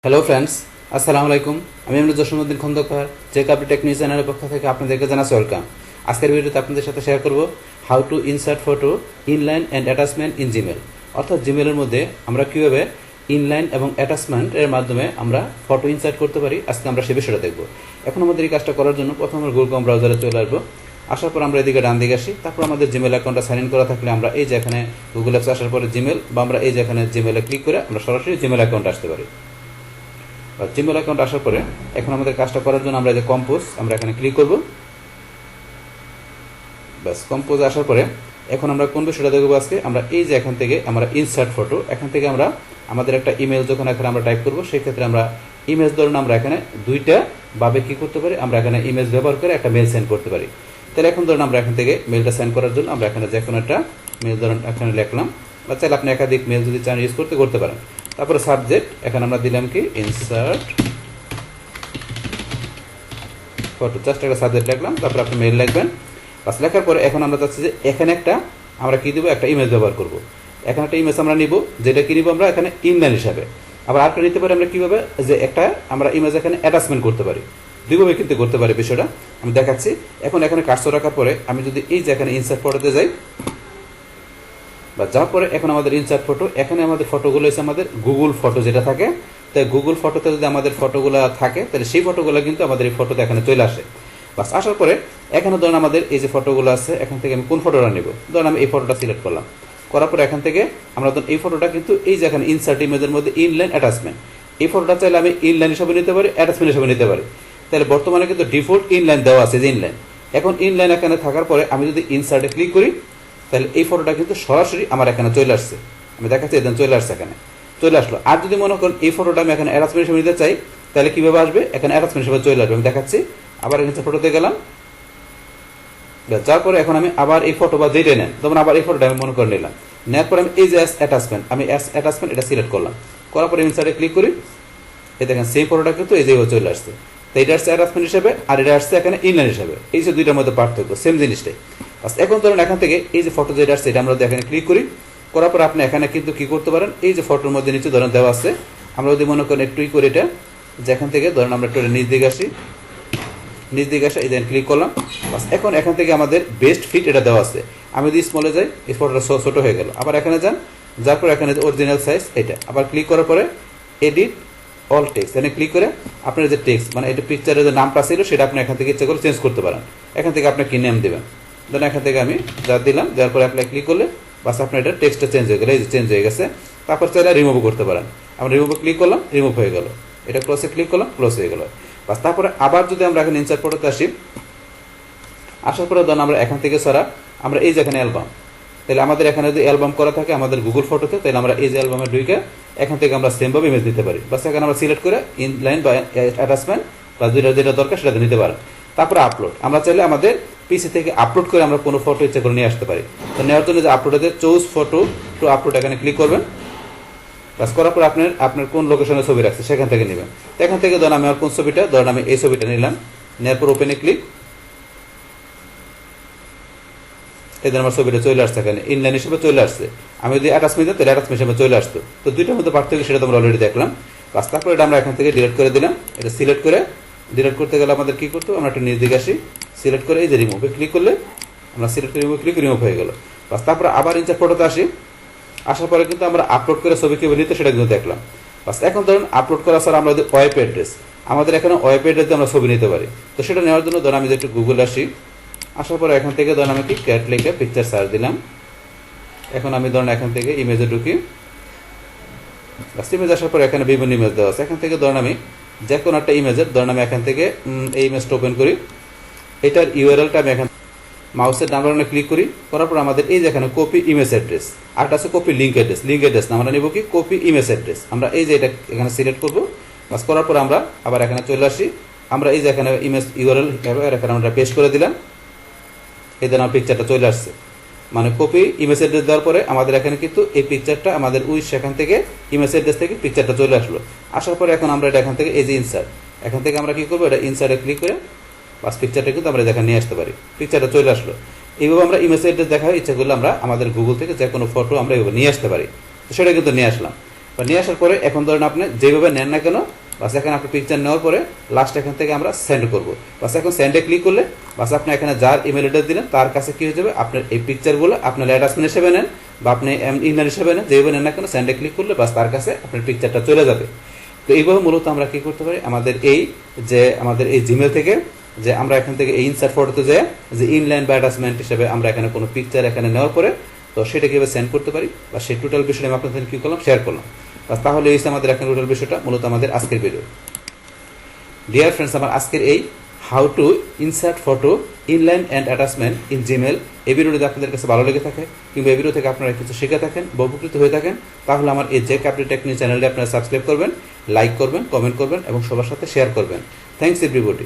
Hello friends, আসসালামু আলাইকুম। আমি আমরা জসীমউদ্দিন খন্দকার জেকাবি টেকনিক চ্যানেলের পক্ষ থেকে আপনাদেরকে জানাচ্ছি ওয়েলকাম। আজকের ভিডিওতে আপনাদের সাথে শেয়ার করব how to insert photo inline and attachment in Gmail. অর্থাৎ জিমেলের মধ্যে আমরা কীভাবে ইনলাইন এবং অ্যাটাচমেন্টের মাধ্যমে আমরা ফটো ইনসার্ট করতে পারি, আজকে আমরা সে বিষয়টা দেখব। এখন আমাদের এই কাজটা করার জন্য প্রথমে আমরা গুগল ক্রোম ব্রাউজারে চলে আসবো। আসার পর আমরা এদিকে ডান দিকে আসি, তারপর আমাদের জিমেল অ্যাকাউন্টটা সাইন ইন করা থাকলে আমরা এই যে এখানে গুগল অ্যাপস আসার পরে জিমেল বা আমরা এই যে এখানে জিমেলে ক্লিক করে আমরা সরাসরি জিমেল অ্যাকাউন্টে আসতে পারি। জিমেল অ্যাকাউন্ট আসার পরে এখন আমাদের কাজটা করার জন্য আমরা যে কম্পোজ আমরা এখানে ক্লিক করব। ব্যাস, কম্পোজ আসার পরে এখন আমরা কোন বিষয়টা দেখবো আজকে, আমরা এই যে এখান থেকে আমরা ইনসার্ট ফটো, এখান থেকে আমরা আমাদের একটা ইমেজ যখন এখানে আমরা টাইপ করবো, সেই ক্ষেত্রে আমরা ইমেজ ধরুন আমরা এখানে দুইটা ভাবে কি করতে পারি, আমরা এখানে ইমেজ ব্যবহার করে একটা মেল সেন্ড করতে পারি। তাহলে এখন ধরুন আমরা এখান থেকে মেলটা সেন্ড করার জন্য আমরা এখানে যে কোনো একটা মেল ধরুন এখানে লিখলাম, বা চাইলে আপনি একাধিক মেল যদি চান ইউজ করতে পারেন। তারপরে সাবজেক্ট এখানে আমরা দিলাম কি ইনসার্ট ফটো, জাস্ট একটা সাবজেক্ট লিখলাম, তারপরে আপনি মেল লিখবেন। বাস, লেখার পরে এখন আমরা চাচ্ছি যে এখানে একটা আমরা কি দেবো, একটা ইমেজ ব্যবহার করব। এখানে একটা ইমেজ আমরা নিব, যেটা কি নিব আমরা এখানে ইনলাইন হিসাবে। আবার আরেকটা নিতে পারি আমরা কীভাবে, যে একটা আমরা ইমেজ এখানে অ্যাটাচমেন্ট করতে পারি, দুইভাবে কিন্তু করতে পারি। বিষয়টা আমি দেখাচ্ছি। এখন এখানে কার্সর রাখার পরে আমি যদি এই যে এখানে ইনসার্ট ফটোতে যাই, বা যার পরে এখন আমাদের ইনসার্ট ফটো, এখানে আমাদের ফটোগুলো হচ্ছে আমাদের গুগল ফটো যেটা থাকে, তাই গুগল ফটোতে যদি আমাদের ফটোগুলো থাকে তাহলে সেই ফটোগুলো কিন্তু আমাদের এই ফটোতে এখানে চলে আসে। বাস, আসার পরে এখানে ধরুন আমাদের এই যে ফটোগুলো আছে, এখান থেকে আমি কোন ফটোটা নেব, ধরুন আমি এই ফটোটা সিলেক্ট করলাম। করার পরে এখান থেকে আমরা ধরুন এই ফটোটা কিন্তু এই যে এখানে ইনসার্ট ইমেজের মধ্যে ইনলাইন অ্যাটাচমেন্ট, এই ফটোটা চাইলে আমি ইনলাইন হিসাবে নিতে পারি, অ্যাটাচমেন্ট হিসাবে নিতে পারি। তাহলে বর্তমানে কিন্তু ডিফল্ট ইনলাইন দেওয়া আছে, যে ইনলাইন। এখন ইনলাইন এখানে থাকার পরে আমি যদি ইনসার্টে ক্লিক করি, তাহলে এই ফটোটা কিন্তু সরাসরি আমার এখানে চলে আসছে। আমি দেখাচ্ছি, এখানে চলে আসছে, এখানে চলে আসলো। আর যদি মনে করেন এই ফটোটা আমি এখানে অ্যাটাচমেন্ট হিসেবে নিতে চাই, তাহলে কীভাবে আসবে, এখানে অ্যাটাচমেন্ট হিসেবে চলে আসবে। আমি দেখাচ্ছি, আবার এখানে ফটোতে গেলাম, যার পরে এখন আমি আবার এই ফটো বা যেটা নেন, তখন আবার এই ফটোটা আমি মনে করে নিলাম। নেওয়ার পরে আমি এই যে অ্যাটাচমেন্ট, আমি অ্যাটাচমেন্ট এটা সিলেক্ট করলাম। করার পরে ইনসার্টে ক্লিক করি, এই দেখেন সেম ফটোটা কিন্তু এই যে চলে আসছে। তো এটা আসছে অ্যাটাচমেন্ট হিসেবে, আর এটা আসছে এখানে ইনলাইন হিসেবে। এই যে দুইটার মধ্যে পার্থক্য, সেম জিনিসটাই। এখন ধরুন এখান থেকে এই যে ফটো যেটা আসছে, এটা আমরা এখানে ক্লিক করি। করার পর আপনি এখানে কিন্তু কি করতে পারেন, এই যে ফটোর মধ্যে নিচে ধরেন দেওয়া আছে, আমরা যদি মনে করেন একটুই করে এটা, যে এখান থেকে ধরেন আমরা একটু নিচ দিকে আসি, নিচ দিকে আসে এই যে ক্লিক করলাম। বাস, এখন এখান থেকে আমাদের বেস্ট ফিট এটা দেওয়া আছে। আমি যদি স্মলে যাই, এই ফটোটা ছোট হয়ে গেল। আবার এখানে যান, যার পর এখানে অরিজিনাল সাইজ এটা, আবার ক্লিক করার পরে এডিট অল টেক্সট, এখানে ক্লিক করে আপনার যে টেক্সট মানে এটা পিকচারের যে নামটা ছিল সেটা আপনি এখান থেকে ইচ্ছা করে চেঞ্জ করতে পারেন। এখান থেকে আপনি কি নেম দেবেন, ধরেন এখান থেকে আমি যা দিলাম, যার পরে অ্যাপ্লাই ক্লিক করলে বাস আপনার এটা টেক্সটটা চেঞ্জ হয়ে গেল, এই যে চেঞ্জ হয়ে গেছে। তারপর চাইলে রিমুভ করতে পারেন, আমরা রিমুভে ক্লিক করলাম, রিমুভ হয়ে গেল। এটা ক্লোজে ক্লিক করলাম, ক্লোজ হয়ে গেল। বাস, তারপরে আবার যদি আমরা এখানে ইনসার্ট ফটোতে আসি, আসার পরে ধরুন আমরা এখান থেকে ছাড়া আমরা এই যে এখানে অ্যালবাম, তাহলে আমাদের এখানে যদি অ্যালবাম করা থাকে আমাদের গুগল ফটোতে, তাহলে আমরা এই যে অ্যালবামের ঢুকে এখান থেকে আমরা সেমভাবে ইমেজ দিতে পারি। বাস, এখানে আমরা সিলেক্ট করে ইনলাইন বা অ্যাটাচমেন্ট বা যেটা দরকার সেটা নিতে পারেন। তারপরে আপলোড, আমরা চাইলে আমাদের পিসি থেকে আপলোড করে আমরা কোনো ফটো ইচ্ছা করে নিয়ে আসতে পারি। তো নেওয়ার জন্য যে আপলোডে চুজ ফটো টু আপলোড এখানে ক্লিক করবেন। বাস, করার পর আপনার কোন লোকেশনে ছবি রাখছে সেখান থেকে নেবেন। এখান থেকে ধরেন আমি আমার কোন ছবিটা, ধরেন আমি এই ছবিটা নিলাম, নেওয়ার পর ওপেনে ক্লিক, এদের আমার ছবিটা চলে আসছে, এখানে ইনলাইন হিসেবে চলে আসছে। আমি যদি অ্যাটাচমেন্ট দিই তাহলে অ্যাটাচমেন্ট হিসেবে চলে আসতো। তো দুইটার মধ্যে পার্থক্য সেটা তোমরা অলরেডি দেখলাম। বাস, তারপর এটা আমরা এখান থেকে ডিলিট করে দিলাম। এটা সিলেক্ট করে ডিলিট করতে গেলে আমাদের কি করতে হবে, আমরা একটা নিচ দিকে আসি, সিলেক্ট করে এই যে রিমুভে ক্লিক করলে আমরা সিলেক্ট করে রিমুভ হয়ে গেল। বাস, তারপরে আবার ইনসার্ট ফটোতে আসি। আসার পরে কিন্তু আমরা আপলোড করে ছবি কীভাবে নিতে সেটা কিন্তু দেখলাম। বাস, এখন ধরুন আপলোড করার পর আমরা যদি ওয়েব অ্যাড্রেস, আমাদের এখানে ওয়েব অ্যাড্রেস দিয়ে আমরা ছবি নিতে পারি। তো সেটা নেওয়ার জন্য ধরুন আমি যদি একটু গুগল আসি, আসার পরে এখান থেকে ধরুন আমি কি ক্যাট লিখে পিকচার সার্চ দিলাম। এখন আমি ধরুন এখান থেকে ইমেজে ঢুকি। বাস, ইমেজ আসার পরে এখানে বিভিন্ন ইমেজ দেওয়া আছে। এখান থেকে ধরুন আমি যে কোনো একটা ইমেজের, ধরুন আমি এখান থেকে এই ইমেজটা ওপেন করি। এটার ইউআরএলটা আমি এখান মাউসের ডান বাটনে ক্লিক করি। করার পর আমাদের এই যে এখানে কপি ইমেজ অ্যাড্রেস, আরটা আছে কপি লিঙ্ক অ্যাড্রেস না, আমরা নেব কি কপি ইমেজ অ্যাড্রেস। আমরা এই যে এটা এখানে সিলেক্ট করবো। বাস, করার পর আমরা আবার এখানে চলে আসি, আমরা এই যে এখানে ইমেজ ইউআরএল এখানে আমরা পেস্ট করে দিলাম। এদের আমার পিকচারটা চলে আসছে, মানে কপি ইমেজ অ্যাড্রেস দেওয়ার পরে আমাদের এখানে কিন্তু এই পিকচারটা আমাদের সেখান থেকে ইমেজ অ্যাড্রেস থেকে পিকচারটা চলে আসলো। আসার পরে এখন আমরা এটা এখান থেকে এই যে ইনসার্ট, এখান থেকে আমরা কি করবো, এটা ইনসার্টে ক্লিক করে বাস পিকচারটা কিন্তু আমরা এখানে নিয়ে আসতে পারি। পিকচারটা চলে আসলো। এইভাবে আমরা ইমেজ অ্যাড্রেস দেখার ইচ্ছা করলে আমরা আমাদের গুগল থেকে যে কোনো ফটো আমরা এইভাবে নিয়ে আসতে পারি। তো সেটা কিন্তু নিয়ে আসলাম। বা নিয়ে আসার পরে এখন ধরেন আপনি যেভাবে নেন না কেন, বাস এখানে আপনি পিকচার নেওয়ার পরে লাস্ট এখান থেকে আমরা সেন্ড করব। বাস এখন সেন্ডে ক্লিক করলে বাস আপনি এখানে যার ইমেল অ্যাড্রেস দিলেন তার কাছে কি হয়ে যাবে, আপনার এই পিকচারগুলো আপনার অ্যাটাচমেন্ট হিসেবে নেন বা আপনি ইনলাইন হিসেবে নেন, যেভাবে নেন না কেন সেন্ডে ক্লিক করলে বাস তার কাছে আপনার পিকচারটা চলে যাবে। তো এইভাবে মূলত আমরা কি করতে পারি, আমাদের এই জিমেল থেকে যে আমরা এখান থেকে এই ইনসার্ট ফটোতে যাই যে ইনলাইন বা অ্যাটাচমেন্ট হিসেবে আমরা এখানে কোনো পিকচার এখানে নেওয়ার পরে তো সেটা কীভাবে সেন্ড করতে পারি বা সেই টোটাল বিষয়টা আমি আপনাদের কি করলাম, শেয়ার করলাম। তাহলে এই আমাদের এখন টোটাল বিষয়টা মূলত আমাদের আজকের ভিডিও। ডিয়ার ফ্রেন্ডস, আমার আজকের এই how to insert photo inline and attachment in Gmail এই ভিডিও যদি আপনাদের কাছে ভালো লেগে থাকে কিংবা এই ভিডিও থেকে আপনারা কিছু শিখে থাকেন বা উপকৃত হয়ে থাকেন, তাহলে আমার এই জেক আপডেট টেকনিক চ্যানেলটি আপনারা সাবস্ক্রাইব করবেন, লাইক করবেন, কমেন্ট করবেন এবং সবার সাথে শেয়ার করবেন। Thanks everybody.